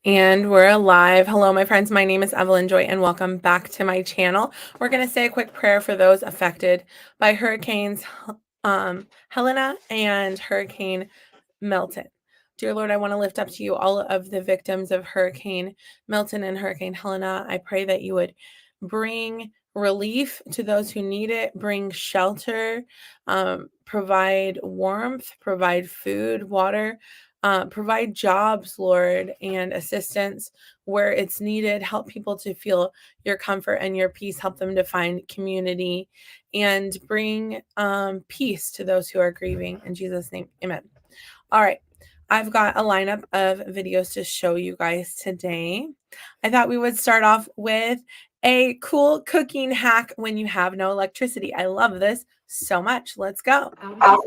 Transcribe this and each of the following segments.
And we're alive. Hello, my friends. My name is Evelyn Joy, and welcome back to my channel. We're going to say a quick prayer for those affected by hurricanes Helena and Hurricane Milton. Dear Lord, I want to lift up to you all of the victims of Hurricane Milton and Hurricane Helena. I pray that you would bring relief to those who need it, bring shelter, provide warmth, provide food, water, provide jobs, Lord, and assistance where it's needed. Help people to feel your comfort and your peace. Help them to find community and bring peace to those who are grieving. In Jesus' name, amen. All right. I've got a lineup of videos to show you guys today. I thought we would start off with a cool cooking hack when you have no electricity. I love this so much. Let's go.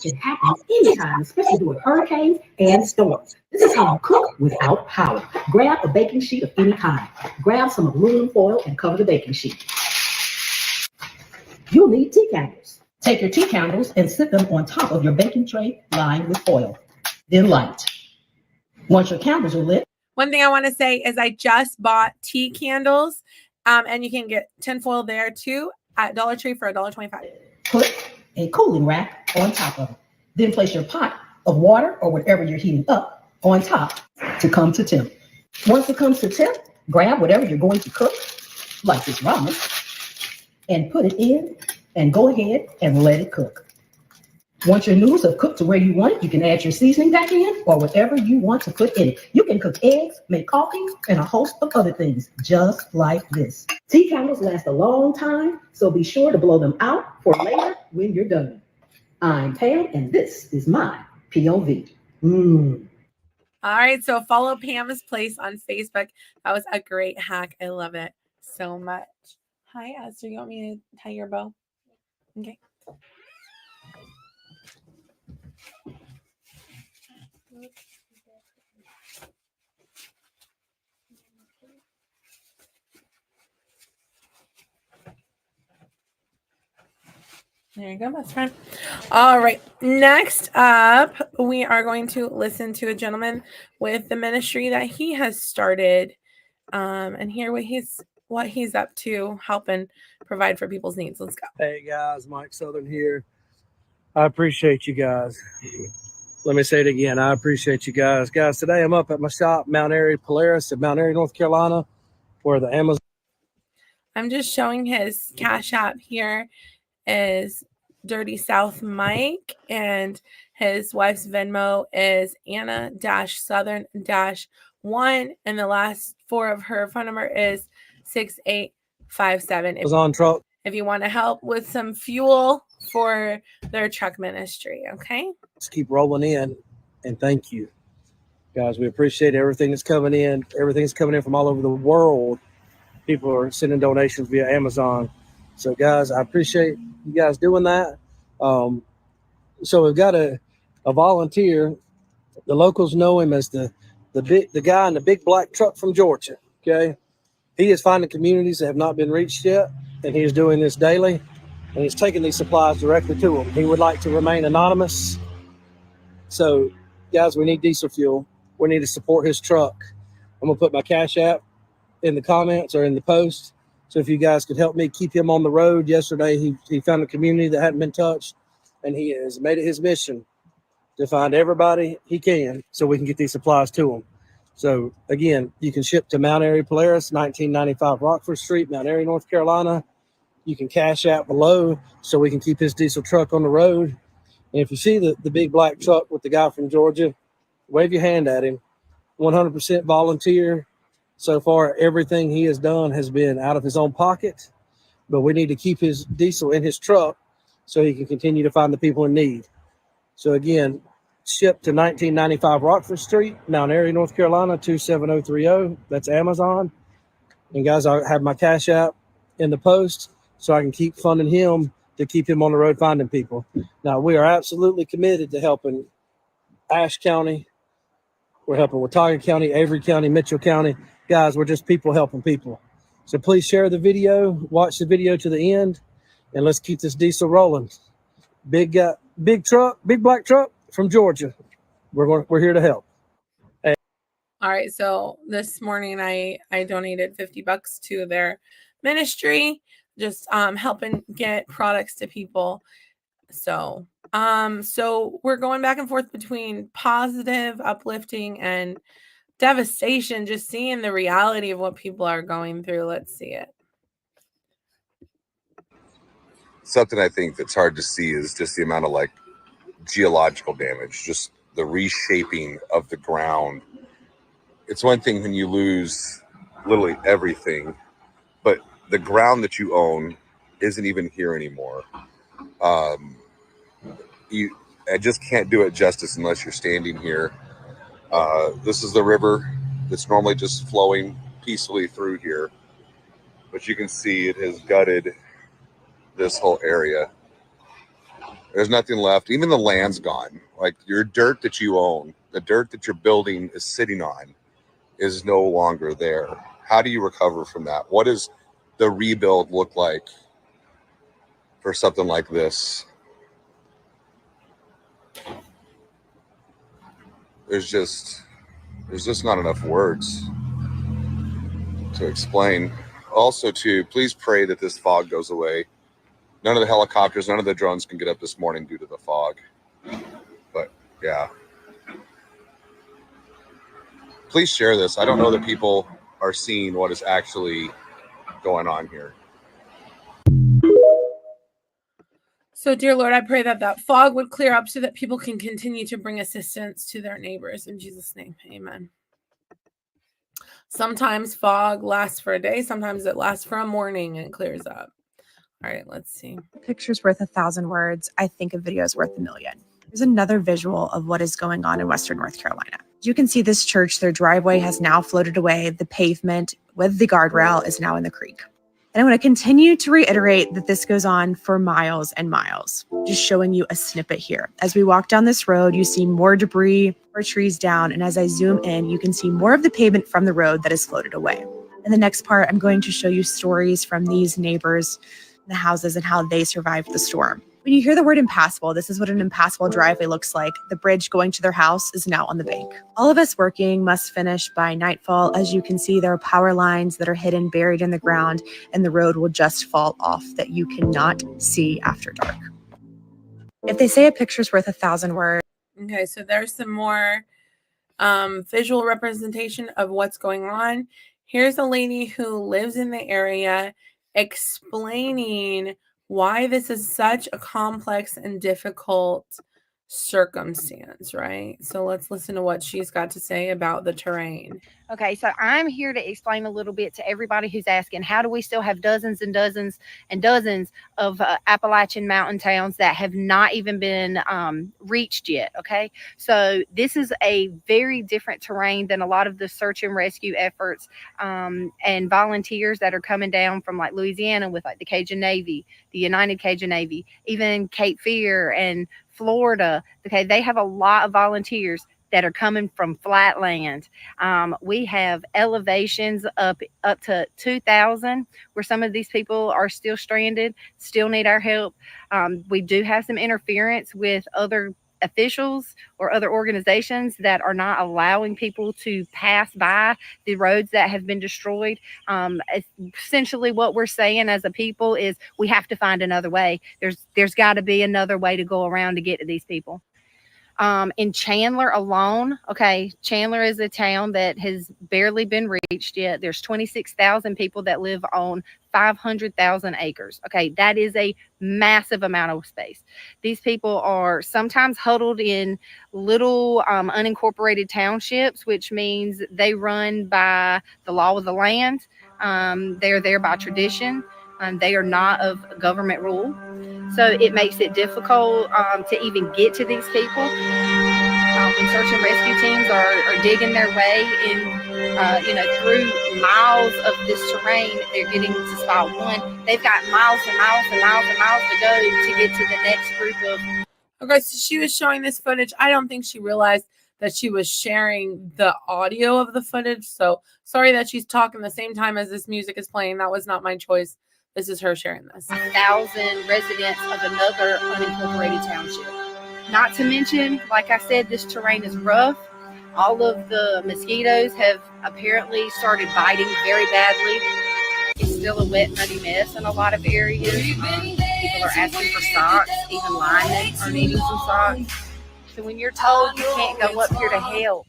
It happens anytime, especially during hurricanes and storms. This is how you cook without power. Grab a baking sheet of any kind. Grab some aluminum foil and cover the baking sheet. You'll need tea candles. Take your tea candles and sit them on top of your baking tray lined with foil. Then light. Once your candles are lit. One thing I want to say is I just bought tea candles, and you can get tinfoil there too at Dollar Tree for $1.25. Put a cooling rack on top of it. Then place your pot of water or whatever you're heating up on top to come to temp. Once it comes to temp, grab whatever you're going to cook, like this ramen, and put it in and go ahead and let it cook. Once your noodles have cooked to where you want it, you can add your seasoning back in or whatever you want to put in it. You can cook eggs, make coffee, and a host of other things just like this. Tea candles last a long time, so be sure to blow them out for later when you're done. I'm Pam, and this is my POV. All right, so follow Pam's Place on Facebook. That was a great hack. I love it so much. Hi, Esther. You want me to tie your bow? Okay. There you go, best friend. All right. Next up, we are going to listen to a gentleman with the ministry that he has started, and hear what he's up to, helping provide for people's needs. Let's go. Hey guys, Mike Southern here. I appreciate you guys. Let me say it again. I appreciate you guys. Guys, today I'm up at my shop, Mount Airy Polaris in Mount Airy, North Carolina, where the Amazon. I'm just showing his Cash App here is Dirty South Mike, and his wife's Venmo is Anna-Southern-1, and the last four of her phone number is 6857. Amazon truck. If you want to help with some fuel for their truck ministry, okay? Let's keep rolling in, and thank you. Guys, we appreciate everything that's coming in. Everything's coming in from all over the world. People are sending donations via Amazon. So, guys, I appreciate you guys doing that. So we've got a volunteer. The locals know him as the guy in the big black truck from Georgia. Okay, he is finding communities that have not been reached yet, and he is doing this daily. And he's taking these supplies directly to them. He would like to remain anonymous. So, guys, we need diesel fuel. We need to support his truck. I'm gonna put my Cash App in the comments or in the post. So if you guys could help me keep him on the road. Yesterday, he found a community that hadn't been touched, and he has made it his mission to find everybody he can so we can get these supplies to him. So, again, you can ship to Mount Airy Polaris, 1995 Rockford Street, Mount Airy, North Carolina. You can Cash out below so we can keep his diesel truck on the road. And if you see the big black truck with the guy from Georgia, wave your hand at him. 100% volunteer. So far, everything he has done has been out of his own pocket, but we need to keep his diesel in his truck so he can continue to find the people in need. So again, ship to 1995 Rockford Street, Mount Airy, North Carolina, 27030. That's Amazon. And guys, I have my Cash App in the post so I can keep funding him to keep him on the road finding people. Now, we are absolutely committed to helping Ashe County. We're helping Watauga County, Avery County, Mitchell County. Guys, we're just people helping people. So please share the video, watch the video to the end, and let's keep this diesel rolling. Big black truck from Georgia. We're here to help. All All right, so this morning I donated $50 to their ministry, just helping get products to people. So we're going back and forth between positive, uplifting, and devastation, just seeing the reality of what people are going through. Let's see it. Something I think that's hard to see is just the amount of like geological damage, just the reshaping of the ground. It's one thing when you lose literally everything, but the ground that you own isn't even here anymore. I just can't do it justice unless you're standing here. This is the river that's normally just flowing peacefully through here, but you can see it has gutted this whole area. There's nothing left. Even the land's gone. Like your dirt that you own, the dirt that your building is sitting on is no longer there. How do you recover from that? What does the rebuild look like for something like this? There's just not enough words to explain. Also, too, please pray that this fog goes away. None of the helicopters, none of the drones can get up this morning due to the fog. But yeah. Please share this. I don't know that people are seeing what is actually going on here. So, dear Lord, I pray that fog would clear up so that people can continue to bring assistance to their neighbors. In Jesus' name, amen. Sometimes fog lasts for a day. Sometimes it lasts for a morning and clears up. All right, let's see. Picture's worth 1,000 words. I think a video is worth 1,000,000. Here's another visual of what is going on in Western North Carolina. You can see this church, their driveway has now floated away. The pavement with the guardrail is now in the creek. And I want to continue to reiterate that this goes on for miles and miles. Just showing you a snippet here. As we walk down this road, you see more debris, more trees down. And as I zoom in, you can see more of the pavement from the road that has floated away. In the next part, I'm going to show you stories from these neighbors, the houses, and how they survived the storm. When you hear the word impassable, this is what an impassable driveway looks like. The bridge going to their house is now on the bank. All of us working must finish by nightfall. As you can see, there are power lines that are hidden, buried in the ground, and the road will just fall off that you cannot see after dark. If they say a picture's worth 1,000 words. Okay, so there's some more visual representation of what's going on. Here's a lady who lives in the area explaining why this is such a complex and difficult circumstance, right? So let's listen to what she's got to say about the terrain. Okay, so I'm here to explain a little bit to everybody who's asking, how do we still have dozens and dozens and dozens of Appalachian mountain towns that have not even been reached yet? Okay, so this is a very different terrain than a lot of the search and rescue efforts and volunteers that are coming down from like Louisiana with like the Cajun Navy, the United Cajun Navy, even Cape Fear and Florida. Okay, they have a lot of volunteers that are coming from flat land. We have elevations up to 2,000 where some of these people are still stranded, still need our help. We do have some interference with other officials or other organizations that are not allowing people to pass by the roads that have been destroyed. Essentially what we're saying as a people is we have to find another way. There's got to be another way to go around to get to these people. In Chandler alone, okay, Chandler is a town that has barely been reached yet. There's 26,000 people that live on 500,000 acres. Okay, that is a massive amount of space. These people are sometimes huddled in little unincorporated townships, which means they run by the law of the land. They're there by tradition. They are not of government rule. So it makes it difficult to even get to these people. When search and rescue teams are digging their way in, through miles of this terrain, they're getting to spot one. They've got miles and miles and miles and miles to go to get to the next group of. Okay, so she was showing this footage. I don't think she realized that she was sharing the audio of the footage. So sorry that she's talking the same time as this music is playing. That was not my choice. This is her sharing this. 1,000 residents of another unincorporated township. Not to mention, like I said, this terrain is rough. All of the mosquitoes have apparently started biting very badly. It's still a wet, muddy mess in a lot of areas. People are asking for socks. Even linemen are needing some socks. So when you're told you can't go up here to help,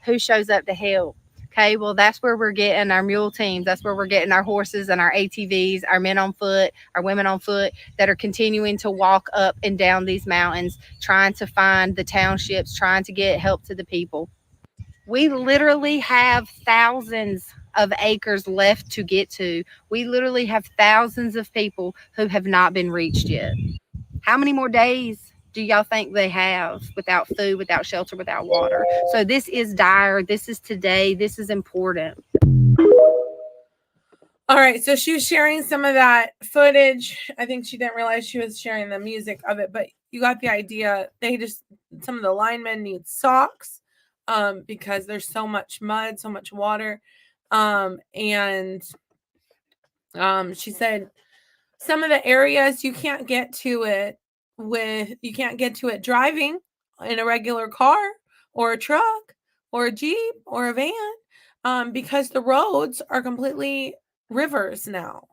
who shows up to help? Okay, well, that's where we're getting our mule teams. That's where we're getting our horses and our ATVs, our men on foot, our women on foot that are continuing to walk up and down these mountains, trying to find the townships, trying to get help to the people. We literally have thousands of acres left to get to. We literally have thousands of people who have not been reached yet. How many more days do y'all think they have without food, without shelter, without water? So this is dire. This is today. This is important. All right, so she was sharing some of that footage. I think she didn't realize she was sharing the music of it, but you got the idea. Some of the linemen need socks because there's so much mud, so much water. And she said some of the areas you can't get to it driving in a regular car or a truck or a Jeep or a van because the roads are completely rivers now.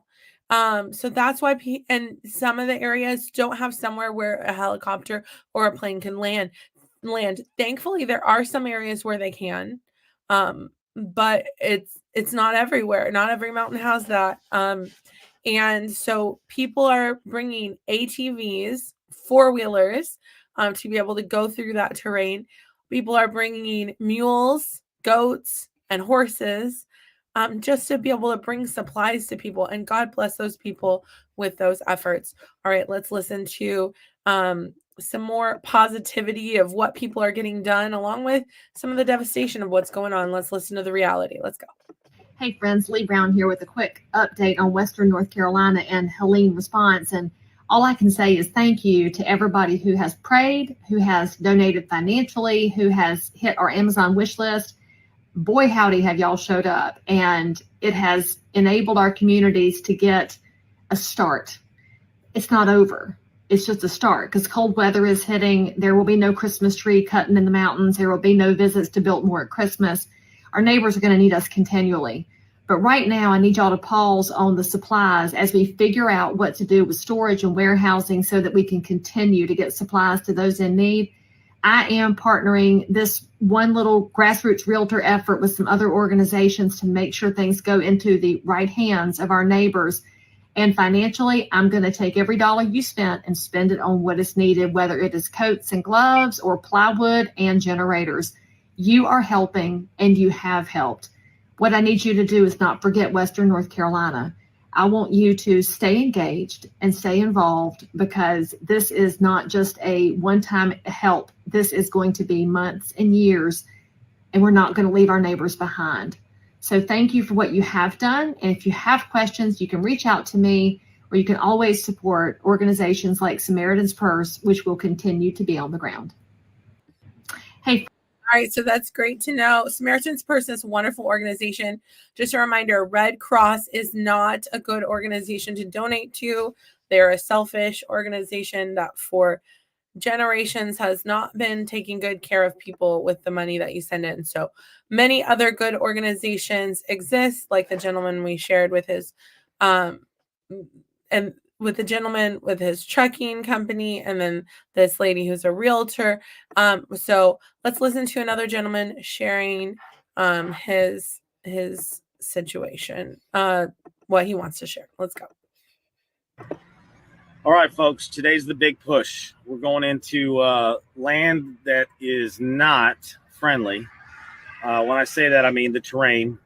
So that's why and some of the areas don't have somewhere where a helicopter or a plane can land. Thankfully, there are some areas where they can, but it's not everywhere. Not every mountain has that. And so people are bringing ATVs, four-wheelers, to be able to go through that terrain. People are bringing mules, goats, and horses just to be able to bring supplies to people. And God bless those people with those efforts. All right, let's listen to some more positivity of what people are getting done, along with some of the devastation of what's going on. Let's listen to the reality. Let's go. Hey friends, Lee Brown here with a quick update on Western North Carolina and Helene response. And all I can say is thank you to everybody who has prayed, who has donated financially, who has hit our Amazon wish list. Boy, howdy, have y'all showed up. And it has enabled our communities to get a start. It's not over. It's just a start because cold weather is hitting. There will be no Christmas tree cutting in the mountains. There will be no visits to Biltmore at Christmas. Our neighbors are going to need us continually. But right now, I need y'all to pause on the supplies as we figure out what to do with storage and warehousing so that we can continue to get supplies to those in need. I am partnering this one little grassroots realtor effort with some other organizations to make sure things go into the right hands of our neighbors. And financially, I'm going to take every dollar you spent and spend it on what is needed, whether it is coats and gloves or plywood and generators. You are helping and you have helped. What I need you to do is not forget Western North Carolina. I want you to stay engaged and stay involved because this is not just a one-time help. This is going to be months and years, and we're not going to leave our neighbors behind. So thank you for what you have done. And if you have questions, you can reach out to me, or you can always support organizations like Samaritan's Purse, which will continue to be on the ground. Hey. All right, so that's great to know. Samaritan's Purse is a wonderful organization. Just a reminder, Red Cross is not a good organization to donate to. They're a selfish organization that for generations has not been taking good care of people with the money that you send in. So many other good organizations exist, like the gentleman we shared with his and with the gentleman with his trucking company, and then this lady who's a realtor. So let's listen to another gentleman sharing his situation, what he wants to share. Let's go. All right, folks, today's the big push. We're going into land that is not friendly. When I say that, I mean the terrain.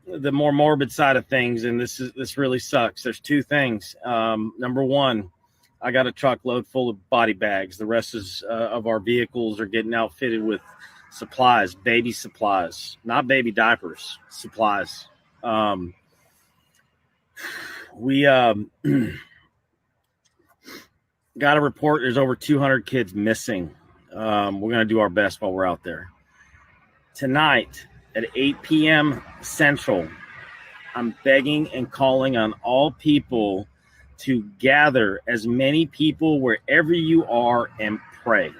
The more morbid side of things, and this really sucks. There's two things. Number one, I got a truckload full of body bags. The rest of our vehicles are getting outfitted with supplies, baby supplies, not baby diapers, supplies. We got a report. There's over 200 kids missing. We're going to do our best while we're out there. Tonight at 8 p.m. Central, I'm begging and calling on all people to gather as many people wherever you are and pray.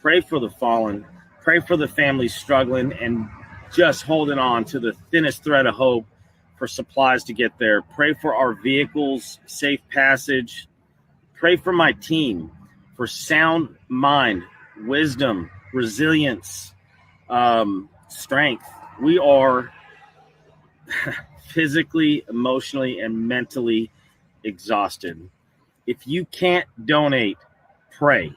Pray for the fallen. Pray for the families struggling and just holding on to the thinnest thread of hope for supplies to get there. Pray for our vehicles, safe passage. Pray for my team for sound mind, wisdom, resilience, strength. We are physically, emotionally, and mentally exhausted. If you can't donate, pray.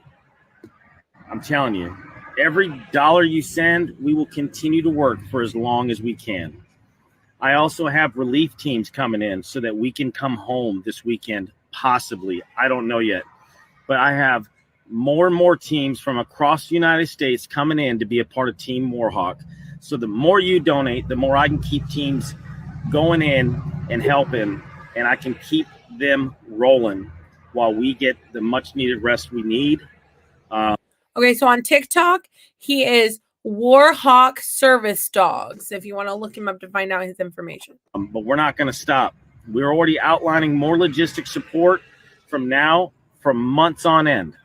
I'm telling you, every dollar you send, we will continue to work for as long as we can. I also have relief teams coming in so that we can come home this weekend, possibly. I don't know yet. But I have more and more teams from across the United States coming in to be a part of Team Warhawk. So the more you donate, the more I can keep teams going in and helping, and I can keep them rolling while we get the much needed rest we need. Okay, so on TikTok, he is Warhawk Service Dogs, if you want to look him up to find out his information. But we're not going to stop. We're already outlining more logistic support from months on end.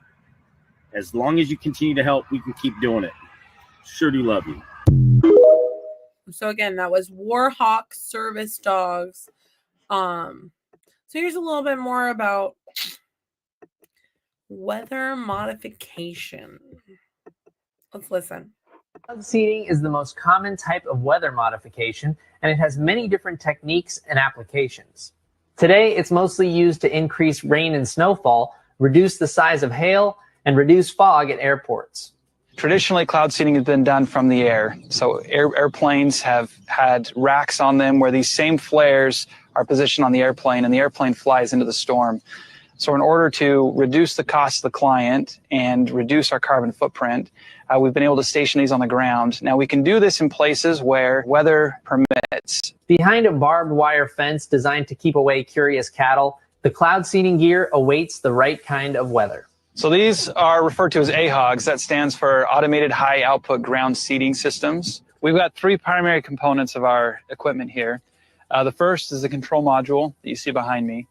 As long as you continue to help, we can keep doing it. Sure do love you. So again, that was Warhawk Service Dogs. So here's a little bit more about weather modification. Let's listen. Cloud seeding is the most common type of weather modification, and it has many different techniques and applications. Today, it's mostly used to increase rain and snowfall, reduce the size of hail, and reduce fog at airports. Traditionally, cloud seeding has been done from the air. So airplanes have had racks on them where these same flares are positioned on the airplane, and the airplane flies into the storm. So in order to reduce the cost to the client and reduce our carbon footprint, we've been able to station these on the ground. Now, we can do this in places where weather permits. Behind a barbed wire fence designed to keep away curious cattle, the cloud seeding gear awaits the right kind of weather. So these are referred to as AHOGs. That stands for Automated High Output Ground Seeding Systems. We've got three primary components of our equipment here. The first is the control module that you see behind me.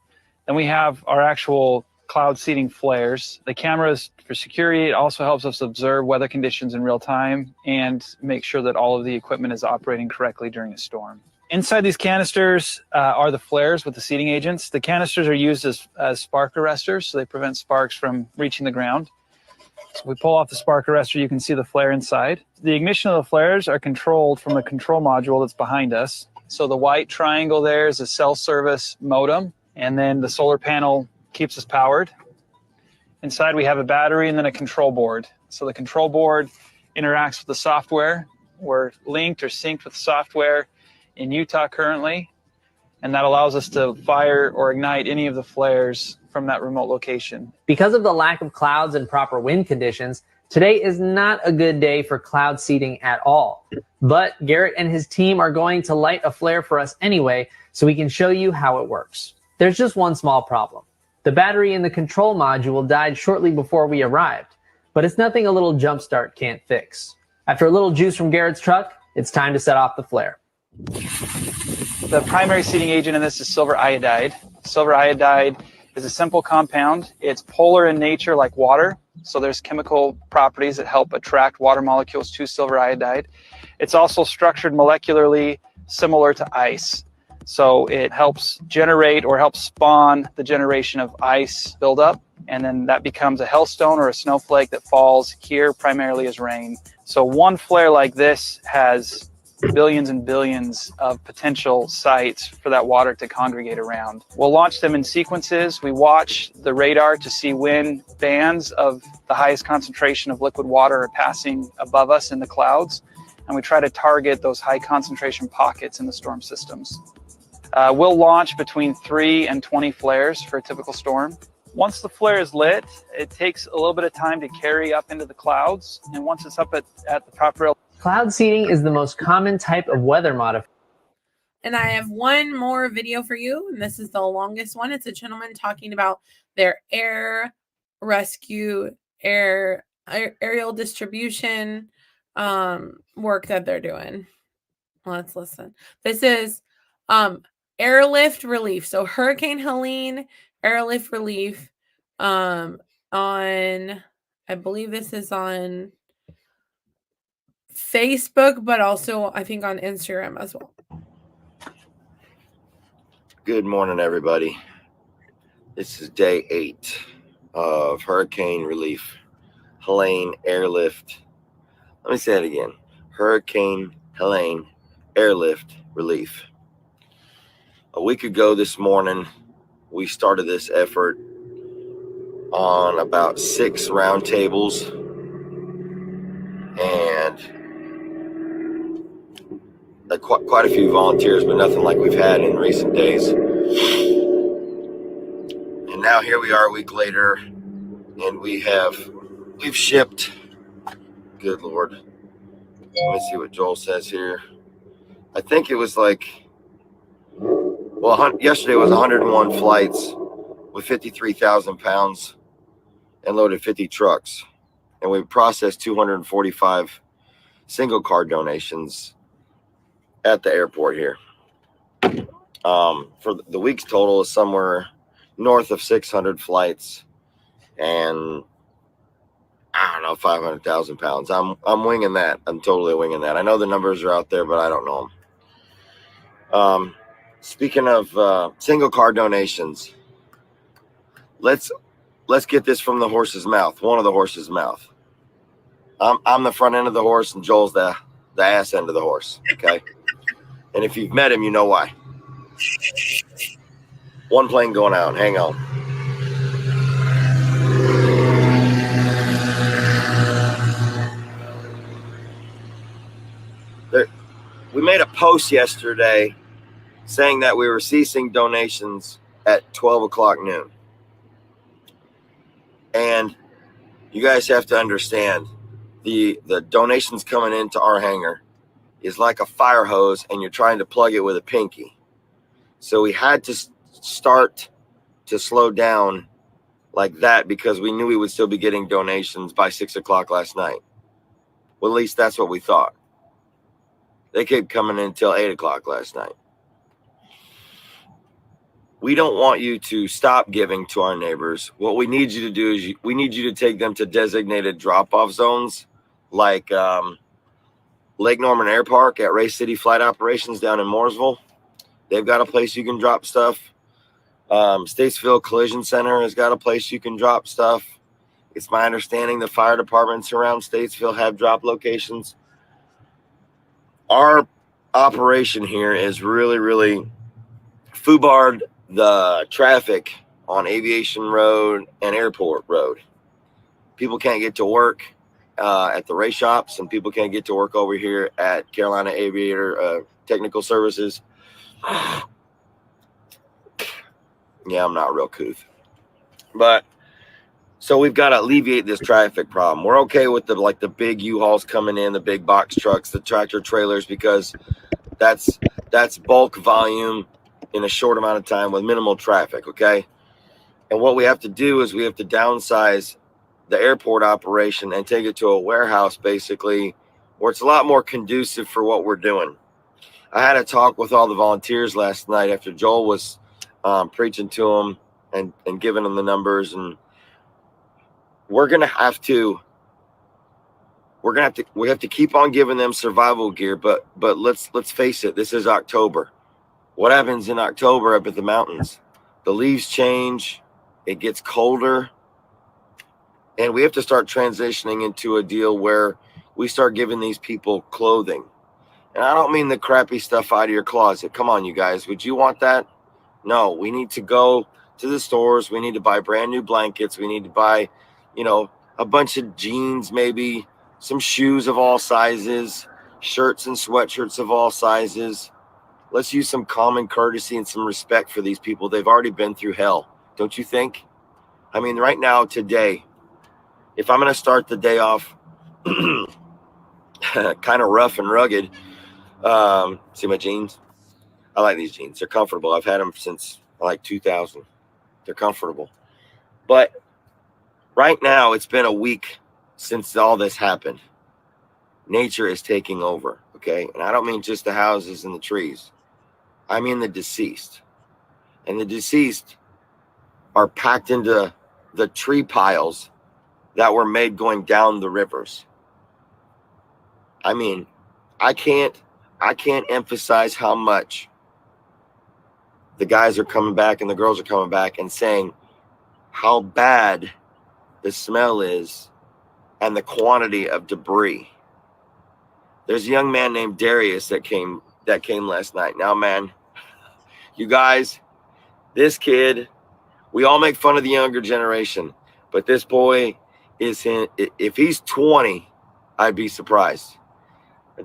Then we have our actual cloud seeding flares. The cameras for security. It also helps us observe weather conditions in real time and make sure that all of the equipment is operating correctly during a storm. Inside these canisters are the flares with the seeding agents. The canisters are used as spark arresters, so they prevent sparks from reaching the ground. So we pull off the spark arrestor, you can see the flare inside. The ignition of the flares are controlled from the control module that's behind us. So the white triangle there is a cell service modem, and then the solar panel keeps us powered. Inside we have a battery and then a control board. So the control board interacts with the software. We're linked or synced with software in Utah currently, and that allows us to fire or ignite any of the flares from that remote location. Because of the lack of clouds and proper wind conditions, today is not a good day for cloud seeding at all. But Garrett and his team are going to light a flare for us anyway, so we can show you how it works. There's just one small problem. The battery in the control module died shortly before we arrived, but it's nothing a little jump start can't fix. After a little juice from Garrett's truck, it's time to set off the flare. The primary seeding agent in this is silver iodide. Silver iodide is a simple compound. It's polar in nature like water, so there's chemical properties that help attract water molecules to silver iodide. It's also structured molecularly similar to ice. So it helps generate or helps spawn the generation of ice buildup, and then that becomes a hailstone or a snowflake that falls here primarily as rain. So one flare like this has billions and billions of potential sites for that water to congregate around. We'll launch them in sequences. We watch the radar to see when bands of the highest concentration of liquid water are passing above us in the clouds, and we try to target those high concentration pockets in the storm systems. We'll launch between 3 and 20 flares for a typical storm. Once the flare is lit, it takes a little bit of time to carry up into the clouds, and once it's up at the proper... Cloud seeding is the most common type of weather modification. And I have one more video for you, and this is the longest one. It's a gentleman talking about their air rescue, aerial distribution work that they're doing. Let's listen. This is airlift relief. So Hurricane Helene, airlift relief on, I believe this is on Facebook, but also I think on Instagram as well. Good morning, everybody. This is day 8 of hurricane relief. Helene airlift. Let me say it again. Hurricane Helene airlift relief. A week ago this morning, we started this effort on about 6 roundtables, and quite a few volunteers, but nothing like we've had in recent days. And now here we are a week later, and we've shipped. Good Lord. Let me see what Joel says here. I think it was yesterday was 101 flights with 53,000 pounds and loaded 50 trucks. And we processed 245 single car donations at the airport here. For the week's total is somewhere north of 600 flights and I don't know, 500,000 pounds. I'm winging that. I'm totally winging that. I know the numbers are out there, but I don't know them. Speaking of single car donations, let's get this from the horse's mouth. One of the horse's mouth. I'm the front end of the horse, and Joel's the ass end of the horse. Okay, and if you've met him, you know why. One plane going out. Hang on. We made a post yesterday saying that we were ceasing donations at 12 o'clock noon. And you guys have to understand, the donations coming into our hangar is like a fire hose, and you're trying to plug it with a pinky. So we had to start to slow down like that because we knew we would still be getting donations by 6 o'clock last night. Well, at least that's what we thought. They kept coming in until 8 o'clock last night. We don't want you to stop giving to our neighbors. What we need you to do is we need you to take them to designated drop-off zones like Lake Norman Air Park at Ray City Flight Operations down in Mooresville. They've got a place you can drop stuff. Statesville Collision Center has got a place you can drop stuff. It's my understanding the fire departments around Statesville have drop locations. Our operation here is really foobarred the traffic on Aviation Road and Airport Road. People can't get to work at the race shops, and people can't get to work over here at Carolina Aviator Technical Services. Yeah, I'm not real couth. But so we've got to alleviate this traffic problem. We're okay with the big U-Hauls coming in, the big box trucks, the tractor trailers, because that's bulk volume in a short amount of time with minimal traffic, okay? And what we have to do is we have to downsize the airport operation and take it to a warehouse, basically, where it's a lot more conducive for what we're doing. I had a talk with all the volunteers last night after Joel was preaching to them and giving them the numbers, and we have to keep on giving them survival gear, but let's face it, this is October. What happens in October up at the mountains? The leaves change, it gets colder, and we have to start transitioning into a deal where we start giving these people clothing. And I don't mean the crappy stuff out of your closet. Come on, you guys, would you want that? No, we need to go to the stores. We need to buy brand new blankets. We need to buy, a bunch of jeans, maybe some shoes of all sizes, shirts and sweatshirts of all sizes. Let's use some common courtesy and some respect for these people. They've already been through hell, don't you think? I mean, right now, today, if I'm going to start the day off kind of rough and rugged, see my jeans? I like these jeans. They're comfortable. I've had them since 2000. They're comfortable. But right now, it's been a week since all this happened. Nature is taking over, okay? And I don't mean just the houses and the trees. I mean the deceased. And the deceased are packed into the tree piles that were made going down the rivers. I mean, I can't emphasize how much the guys are coming back and the girls are coming back and saying how bad the smell is and the quantity of debris. There's a young man named Darius that came last night. Now, man, you guys, this kid, we all make fun of the younger generation, but this boy is if he's 20, I'd be surprised.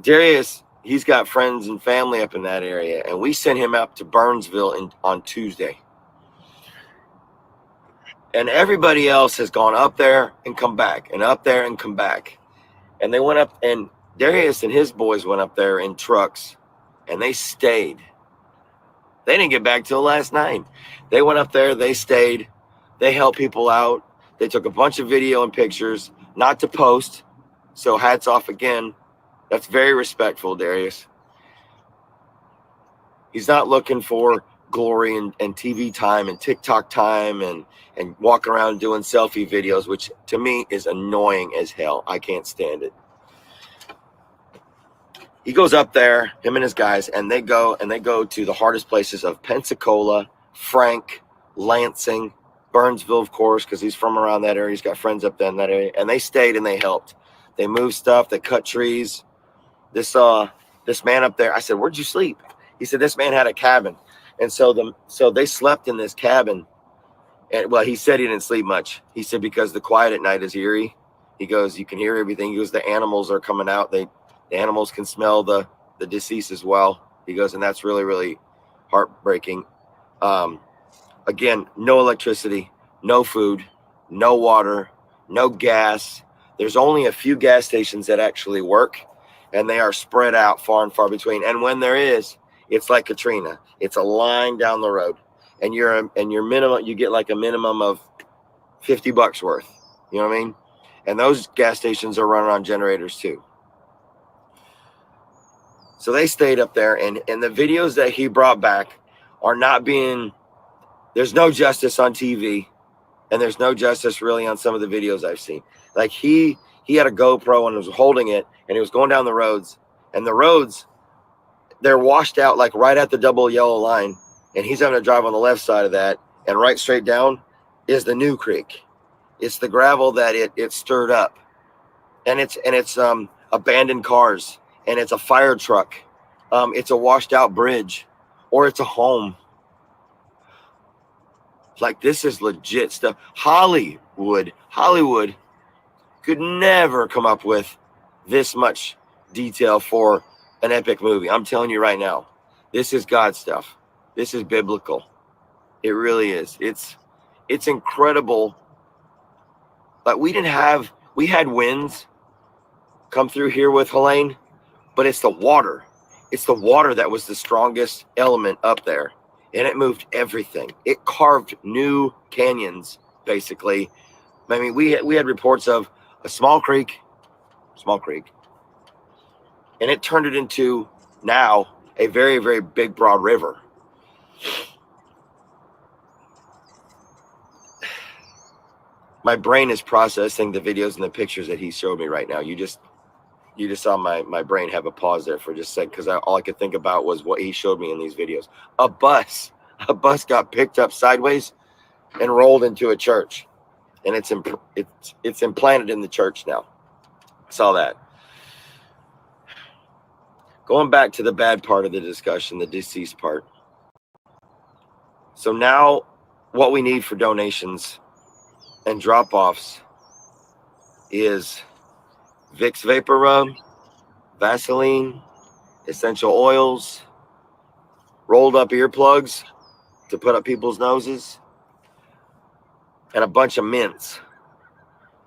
Darius, he's got friends and family up in that area, and we sent him up to Burnsville on Tuesday. And everybody else has gone up there and come back, and up there and come back. And they went up, and Darius and his boys went up there in trucks, and they stayed. They didn't get back till last night. They went up there, they stayed, they helped people out. They took a bunch of video and pictures, not to post. So hats off again. That's very respectful, Darius. He's not looking for glory and TV time and TikTok time and walking around doing selfie videos, which to me is annoying as hell. I can't stand it. He goes up there, him and his guys, and they go to the hardest places of Pensacola, Frank, Lansing, Burnsville, of course, because he's from around that area. He's got friends up there in that area. And they stayed and they helped. They moved stuff. They cut trees. This man up there, I said, "Where'd you sleep?" He said, "This man had a cabin." And so they slept in this cabin. And well, he said he didn't sleep much. He said because the quiet at night is eerie. He goes, you can hear everything. He goes, the animals are coming out. The animals can smell the deceased as well. He goes, and that's really, really heartbreaking. Again, no electricity, no food, no water, no gas. There's only a few gas stations that actually work, and they are spread out far and far between. And when there is, it's like Katrina. It's a line down the road, and your minimum, you get like a minimum of $50 worth. You know what I mean? And those gas stations are running on generators too. So they stayed up there, and the videos that he brought back are not being. There's no justice on TV, and there's no justice really on some of the videos I've seen. Like he had a GoPro and was holding it, and he was going down the roads, and the roads, they're washed out like right at the double yellow line, and he's having to drive on the left side of that, and right straight down is the new creek. It's the gravel that it stirred up, and it's abandoned cars, and it's a fire truck, it's a washed out bridge, or it's a home. Like, this is legit stuff. Hollywood could never come up with this much detail for an epic movie. I'm telling you right now, this is God stuff. This is biblical. It really is. It's incredible. But we had winds come through here with Helene, but it's the water. It's the water that was the strongest element up there. And it moved everything. It carved new canyons, basically. I mean, we had reports of a small creek, and it turned it into now a very, very big, broad river. My brain is processing the videos and the pictures that he showed me right now. You just saw my brain have a pause there for just a second, because all I could think about was what he showed me in these videos. A bus got picked up sideways and rolled into a church, and it's implanted in the church now. I saw that. Going back to the bad part of the discussion, the deceased part. So now what we need for donations and drop-offs is Vicks Vapor Rub, Vaseline, essential oils, rolled up earplugs to put up people's noses, and a bunch of mints.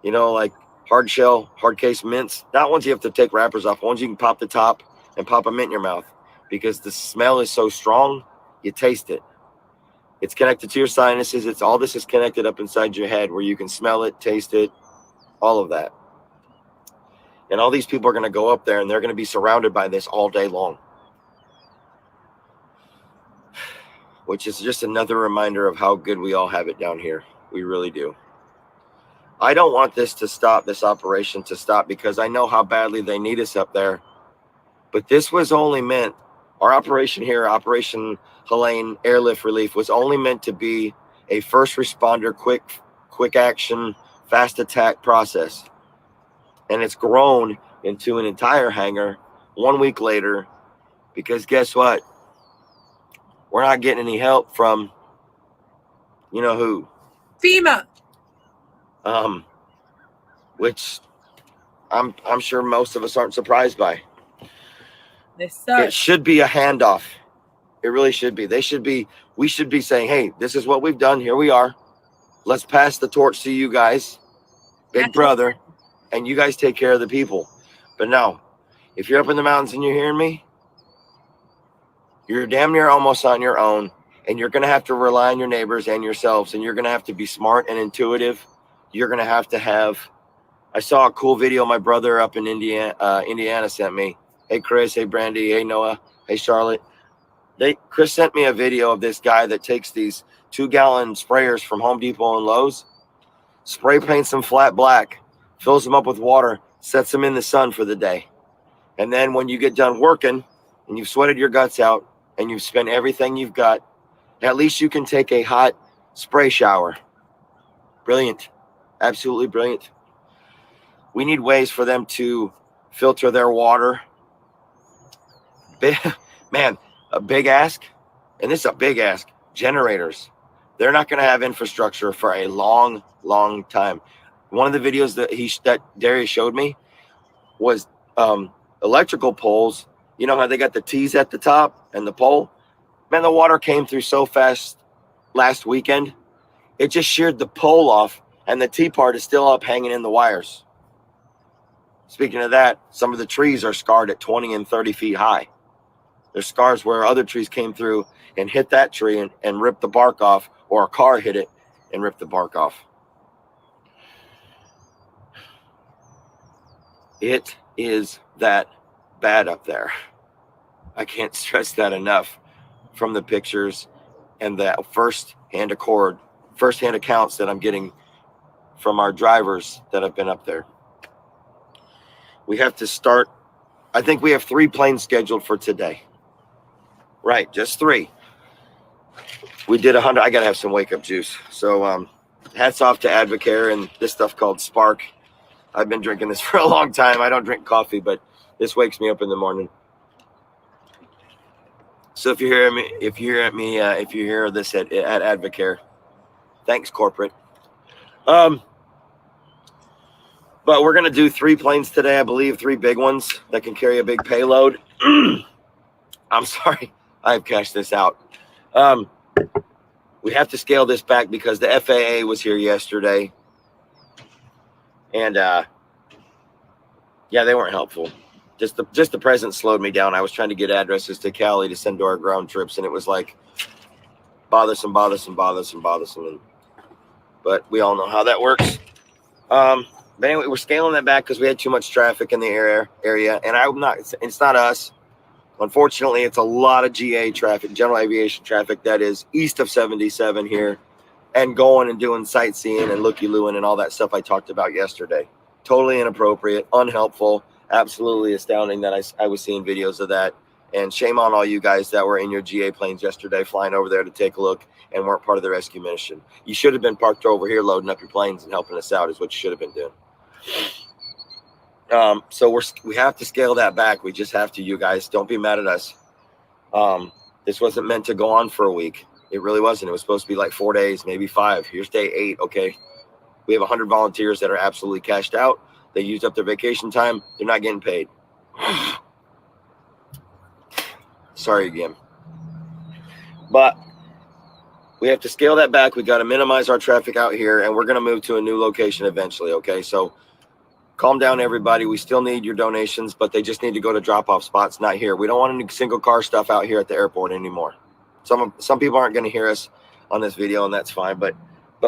You know, like hard shell, hard case mints. Not ones you have to take wrappers off. Ones you can pop the top and pop a mint in your mouth, because the smell is so strong, you taste it. It's connected to your sinuses. All this is connected up inside your head, where you can smell it, taste it, all of that. And all these people are going to go up there, and they're going to be surrounded by this all day long, which is just another reminder of how good we all have it down here. We really do. I don't want this to stop, this operation to stop, because I know how badly they need us up there. But this was only meant, our operation here, Operation Helene Airlift Relief, was only meant to be a first responder, quick action, fast attack process. And it's grown into an entire hangar 1 week later, because guess what? We're not getting any help from, you know who? FEMA. Which I'm sure most of us aren't surprised by. They suck. It should be a handoff. It really should be. We should be saying, hey, this is what we've done. Here we are. Let's pass the torch to you guys, big brother, and you guys take care of the people. But no, if you're up in the mountains and you're hearing me, you're damn near almost on your own, and you're going to have to rely on your neighbors and yourselves, and you're going to have to be smart and intuitive. You're going to have, I saw a cool video my brother up in Indiana sent me. Hey, Chris. Hey, Brandy. Hey, Noah. Hey, Charlotte. Chris sent me a video of this guy that takes these 2-gallon sprayers from Home Depot and Lowe's, spray paints them flat black, fills them up with water, sets them in the sun for the day. And then when you get done working and you've sweated your guts out and you've spent everything you've got, at least you can take a hot spray shower. Brilliant. Absolutely brilliant. We need ways for them to filter their water. Man, a big ask, and this is a big ask, generators. They're not going to have infrastructure for a long, long time. One of the videos that Darius showed me was electrical poles. You know how they got the T's at the top and the pole? Man, the water came through so fast last weekend. It just sheared the pole off, and the T part is still up hanging in the wires. Speaking of that, some of the trees are scarred at 20 and 30 feet high. There's scars where other trees came through and hit that tree and ripped the bark off, or a car hit it and ripped the bark off. It is that bad up there. I can't stress that enough from the pictures and the first-hand accounts that I'm getting from our drivers that have been up there. We have to start. I think we have 3 planes scheduled for today. Right, just 3. We did 100. I gotta have some wake up juice. So hats off to Advocare and this stuff called Spark. I've been drinking this for a long time. I don't drink coffee, but this wakes me up in the morning. So if you hear this at Advocare, thanks corporate. But we're gonna do 3 planes today, I believe, 3 big ones that can carry a big payload. I'm sorry. I've cashed this out. We have to scale this back because the FAA was here yesterday. And, yeah, they weren't helpful. Just the presence slowed me down. I was trying to get addresses to Cali to send to our ground trips, and it was like bothersome. But we all know how that works. But anyway, we're scaling that back because we had too much traffic in the area. And it's not us. Unfortunately, it's a lot of GA traffic, general aviation traffic, that is east of 77 here, and going and doing sightseeing and looky-looing and all that stuff I talked about yesterday. Totally inappropriate, unhelpful, absolutely astounding that I was seeing videos of that. And shame on all you guys that were in your GA planes yesterday flying over there to take a look and weren't part of the rescue mission. You should have been parked over here loading up your planes and helping us out is what you should have been doing. So we have to scale that back. We just have to, you guys. Don't be mad at us. This wasn't meant to go on for a week. It really wasn't. It was supposed to be like 4 days, maybe 5. Here's day 8. Okay. We have 100 volunteers that are absolutely cashed out. They used up their vacation time. They're not getting paid. Sorry again. But we have to scale that back. We got to minimize our traffic out here, and we're going to move to a new location eventually. Okay. So calm down, everybody. We still need your donations, but they just need to go to drop-off spots, not here. We don't want any single car stuff out here at the airport anymore. Some people aren't going to hear us on this video, and that's fine. But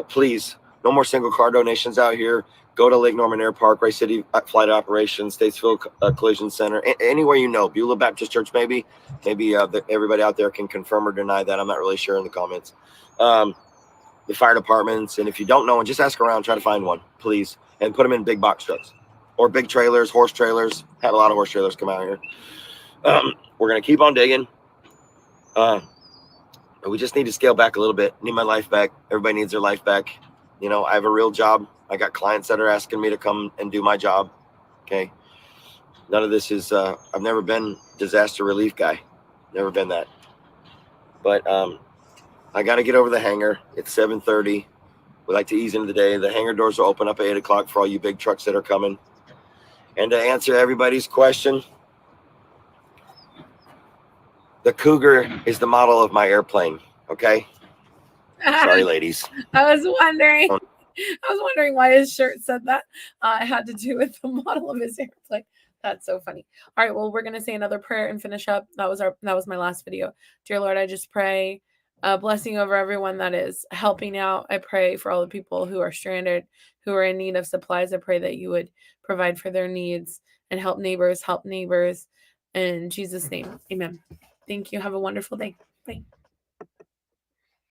please, no more single car donations out here. Go to Lake Norman Air Park, Ray City Flight Operations, Statesville Collision Center, anywhere you know. Beulah Baptist Church, maybe everybody out there can confirm or deny that. I'm not really sure in the comments. the fire departments. And if you don't know one, just ask around, try to find one, please, and put them in big box trucks or big trailers, horse trailers. Had a lot of horse trailers come out here. We're going to keep on digging. We just need to scale back a little bit. Need my life back. Everybody needs their life back. You know, I have a real job. I got clients that are asking me to come and do my job. Okay. None of this is, I've never been disaster relief guy. Never been that. But I got to get over the hangar. It's 7:30. We like to ease into the day. The hangar doors will open up at 8 o'clock for all you big trucks that are coming. And to answer everybody's question, the Cougar is the model of my airplane. Okay. Sorry, ladies. I was wondering why his shirt said that. It had to do with the model of his airplane. That's so funny. All right, well, we're gonna say another prayer and finish up. That was my last video. Dear Lord, I just pray a blessing over everyone that is helping out. I pray for all the people who are stranded, who are in need of supplies. I pray that you would provide for their needs and help neighbors. In Jesus' name, amen. Thank you. Have a wonderful day. Bye.